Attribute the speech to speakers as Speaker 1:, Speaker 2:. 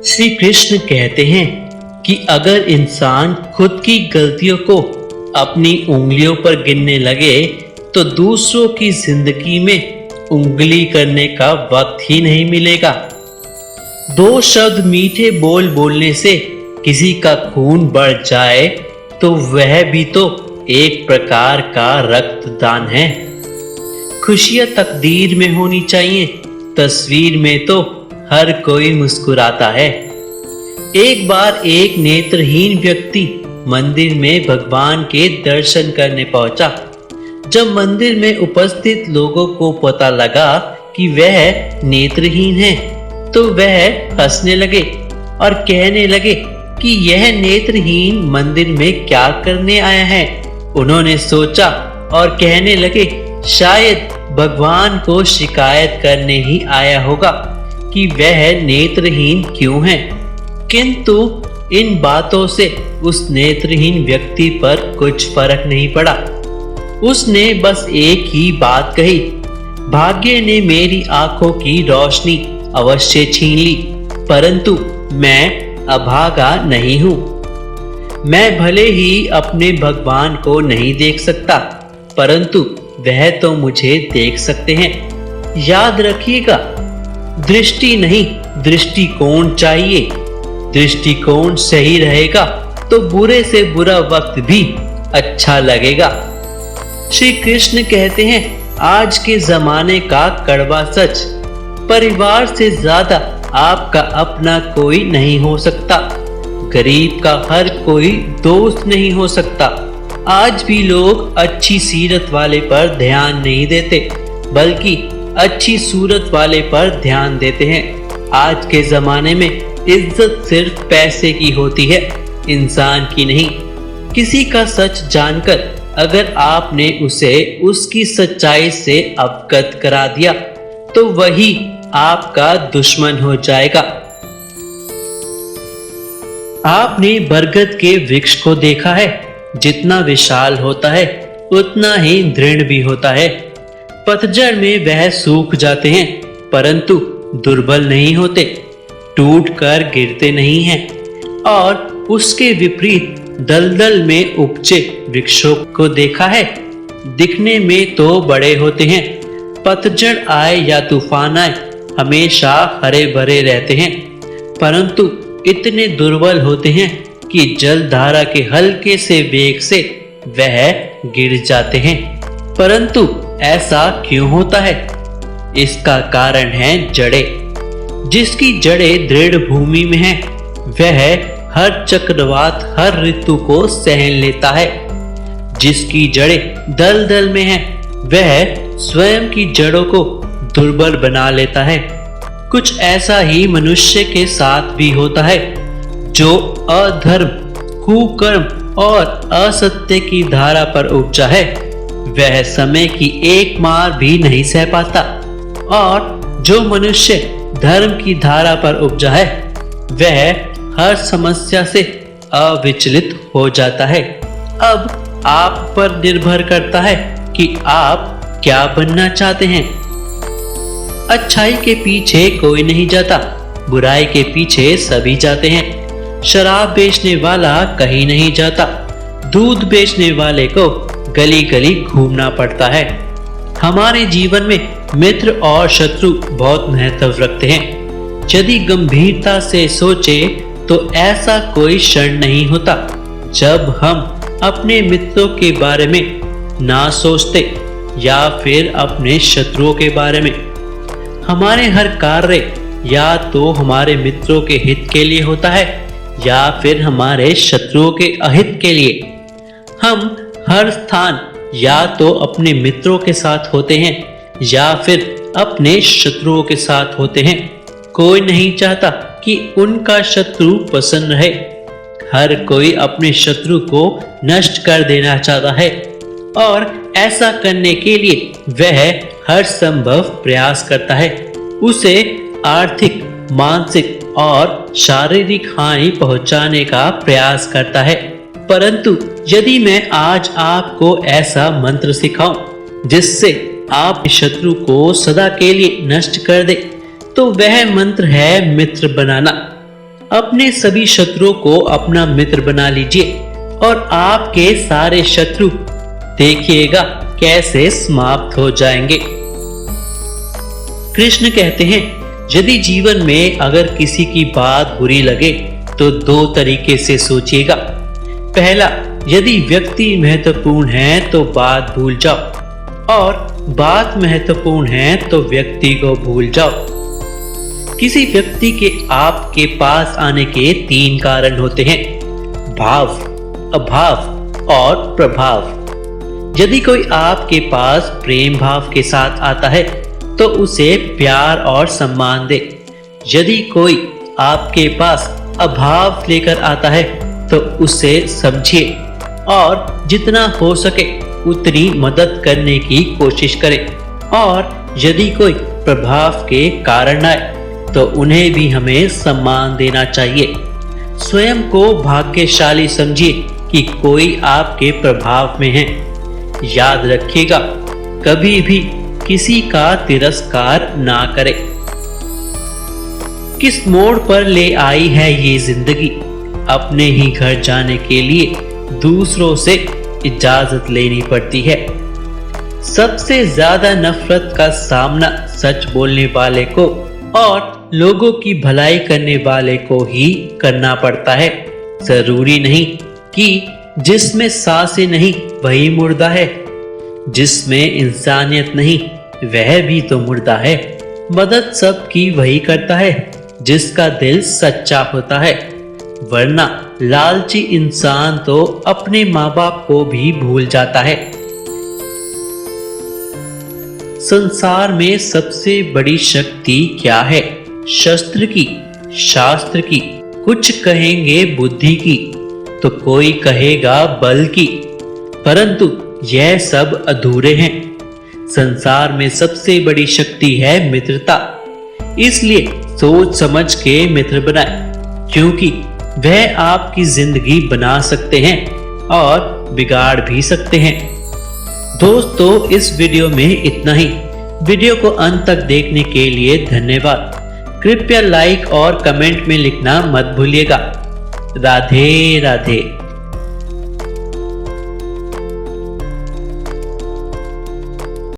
Speaker 1: श्री कृष्ण कहते हैं कि अगर इंसान खुद की गलतियों को अपनी उंगलियों पर गिनने लगे तो दूसरों की जिंदगी में उंगली करने का वक्त ही नहीं मिलेगा। दो शब्द मीठे बोल बोलने से किसी का खून बढ़ जाए तो वह भी तो एक प्रकार का रक्तदान है। खुशियां तकदीर में होनी चाहिए, तस्वीर में तो हर कोई मुस्कुराता है। एक बार एक नेत्रहीन व्यक्ति मंदिर में भगवान के दर्शन करने पहुंचा। जब मंदिर में उपस्थित लोगों को पता लगा कि वह नेत्रहीन है तो वह हंसने लगे और कहने लगे कि यह नेत्रहीन मंदिर में क्या करने आया है। उन्होंने सोचा और कहने लगे शायद भगवान को शिकायत करने ही आया होगा कि वह नेत्रहीन क्यों है। किंतु इन बातों से उस नेत्रहीन व्यक्ति पर कुछ फर्क नहीं पड़ा। उसने बस एक ही बात कही, भाग्य ने मेरी आंखों की रोशनी अवश्य छीन ली, परंतु मैं अभागा नहीं हूं। मैं भले ही अपने भगवान को नहीं देख सकता, परंतु वह तो मुझे देख सकते हैं। याद रखिएगा, दृष्टि नहीं दृष्टिकोण चाहिए। दृष्टिकोण सही रहेगा तो बुरे से बुरा वक्त भी अच्छा लगेगा। श्री कृष्ण कहते हैं आज के जमाने का कड़वा सच, परिवार से ज्यादा आपका अपना कोई नहीं हो सकता। गरीब का हर कोई दोस्त नहीं हो सकता। आज भी लोग अच्छी सीरत वाले पर ध्यान नहीं देते, बल्कि अच्छी सूरत वाले पर ध्यान देते हैं। आज के जमाने में इज्जत सिर्फ पैसे की होती है, इंसान की नहीं। किसी का सच जानकर अगर आपने उसे उसकी सच्चाई से अवगत करा दिया तो वही आपका दुश्मन हो जाएगा। आपने बरगद के वृक्ष को देखा है, जितना विशाल होता है उतना ही दृढ़ भी होता है। पतझड़ में वह सूख जाते हैं, परंतु दुर्बल नहीं होते, टूट कर गिरते नहीं हैं। और उसके विपरीत दलदल में उपजे वृक्षों को देखा है, दिखने में तो बड़े होते हैं, पतझड़ आए या तूफान आए हमेशा हरे भरे रहते हैं, परंतु इतने दुर्बल होते हैं कि जलधारा के हल्के से वेग से वह गिर जाते हैं। परंतु ऐसा क्यों होता है? इसका कारण है जड़ें। जिसकी जड़ें दृढ़ भूमि में है वह हर चक्रवात हर ऋतु को सहन लेता है। जिसकी जड़ें दलदल में है वह स्वयं की जड़ों को दुर्बल बना लेता है। कुछ ऐसा ही मनुष्य के साथ भी होता है। जो अधर्म, कुकर्म और असत्य की धारा पर उपजा है वह समय की एक मार भी नहीं सह पाता, और जो मनुष्य धर्म की धारा पर उपजा है वह हर समस्या से अविचलित हो जाता है। अब आप पर निर्भर करता है कि आप क्या बनना चाहते हैं। अच्छाई के पीछे कोई नहीं जाता, बुराई के पीछे सभी जाते हैं। शराब बेचने वाला कहीं नहीं जाता, दूध बेचने वाले को गली गली घूमना पड़ता है। हमारे जीवन में मित्र और शत्रु बहुत महत्व रखते हैं। यदि गंभीरता से सोचे तो ऐसा कोई क्षण नहीं होता जब हम अपने मित्रों के बारे में ना सोचते या फिर अपने शत्रुओं के बारे में। हमारे हर कार्य या तो हमारे मित्रों के हित के लिए होता है या फिर हमारे शत्रुओं के अहित के लिए। हम हर स्थान या तो अपने मित्रों के साथ होते हैं या फिर अपने शत्रुओं के साथ होते हैं। कोई नहीं चाहता कि उनका शत्रु पसंद रहे। हर कोई अपने शत्रु को नष्ट कर देना चाहता है, और ऐसा करने के लिए वह हर संभव प्रयास करता है। उसे आर्थिक, मानसिक और शारीरिक हानि पहुंचाने का प्रयास करता है। परंतु यदि मैं आज आपको ऐसा मंत्र सिखाऊं जिससे आप शत्रु को सदा के लिए नष्ट कर दे, तो वह मंत्र है मित्र बनाना। अपने सभी शत्रुओं को अपना मित्र बना लीजिए और आपके सारे शत्रु देखिएगा कैसे समाप्त हो जाएंगे। कृष्ण कहते हैं, यदि जीवन में अगर किसी की बात बुरी लगे तो दो तरीके से सोचिएगा। पहला, यदि व्यक्ति महत्वपूर्ण है तो बात भूल जाओ और बात महत्वपूर्ण है तो व्यक्ति को भूल जाओ। किसी व्यक्ति के आपके पास आने के 3 कारण होते हैं: भाव, अभाव और प्रभाव। यदि कोई आपके पास प्रेम भाव के साथ आता है तो उसे प्यार और सम्मान दे। यदि कोई आपके पास अभाव लेकर आता है तो उसे समझिए और जितना हो सके उतनी मदद करने की कोशिश करें। और यदि कोई प्रभाव के कारण आए तो उन्हें भी हमें सम्मान देना चाहिए। स्वयं को भाग्यशाली समझिए कि कोई आपके प्रभाव में है। याद रखिएगा, कभी भी किसी का तिरस्कार ना करें। किस मोड़ पर ले आई है ये जिंदगी, अपने ही घर जाने के लिए दूसरों से इजाजत लेनी पड़ती है। सबसे ज्यादा नफरत का सामना सच बोलने वाले को और लोगों की भलाई करने वाले को ही करना पड़ता है। जरूरी नहीं कि जिसमें सांसें नहीं वही मुर्दा है, जिसमें इंसानियत नहीं वह भी तो मुर्दा है। मदद सबकी वही करता है जिसका दिल सच्चा होता है, वरना लालची इंसान तो अपने माँ बाप को भी भूल जाता है। संसार में सबसे बड़ी शक्ति क्या है? शस्त्र की, शास्त्र की, कुछ कहेंगे बुद्धि की तो कोई कहेगा बल की, परंतु यह सब अधूरे हैं। संसार में सबसे बड़ी शक्ति है मित्रता। इसलिए सोच समझ के मित्र बनाएं, क्योंकि वह आपकी जिंदगी बना सकते हैं और बिगाड़ भी सकते हैं। दोस्तों, इस वीडियो में इतना ही। वीडियो को अंत तक देखने के लिए धन्यवाद। कृपया लाइक और कमेंट में लिखना मत भूलिएगा। राधे राधे।